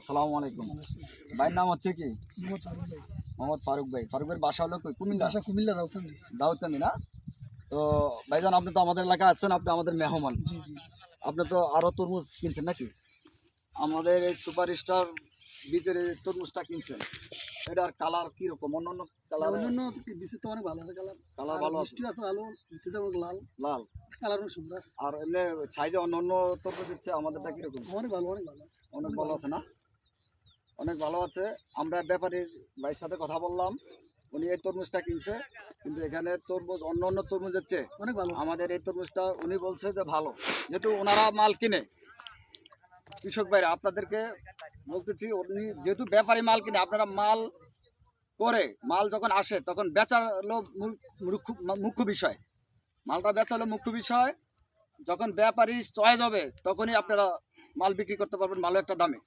আসসালামু আলাইকুম। ভাইয়ের নাম হচ্ছে কি? মোহাম্মদ ফারুক ভাই। ফারুক ভাইয়ের বাসা হলো কই? কুমিল্লা। কুমিল্লা দাউদকান্দি। দাউদকান্দি না? তো ভাইজান, আপনি তো আমাদের এলাকায় আছেন, আপনি আমাদের মেহমান। জি জি আপনি তো আরো তরমুজ কিনছেন নাকি? আমাদের এই সুপার স্টার বীজের এই তরমুজটা কিনছেন, এটার কালার কিরকম? অন্যান্য কালার অন্যান্য বিসি তো অনেক ভালো আছে কালার। কালার আর ভালো আছে, মিষ্টি আছে ভালো, ভিতরে অনেক লাল, লাল। কালার অনেক সুন্দর আছে। আর এমনি সাইজে অন্যান্য তরমুজ হচ্ছে আমাদেরটা কিরকম? অনেক ভালো আছে। অনেক ভালো আছে না? অনেক ভালো আছে। আমরা ব্যাপারীর ভাইয়ের সাথে কথা বললাম, উনি এই তরমুজটা কিনছে, কিন্তু এখানে তরমুজ অন্য অন্য তরমুজের চেয়ে অনেক ভালো। আমাদের এই তরমুজটা উনি বলছে যে ভালো, যেহেতু ওনারা মাল কিনে। কৃষক ভাইরা আপনাদেরকে বলতেছি, উনি যেহেতু ব্যাপারী মাল কিনে, আপনারা মাল করে মাল যখন আসে তখন বেচা হলো মুখ্য বিষয়। মালটা বেচা হলো মুখ্য বিষয়। যখন ব্যাপারী চয়েস হবে তখনই আপনারা মাল বিক্রি করতে পারবেন ভালো একটা দামে।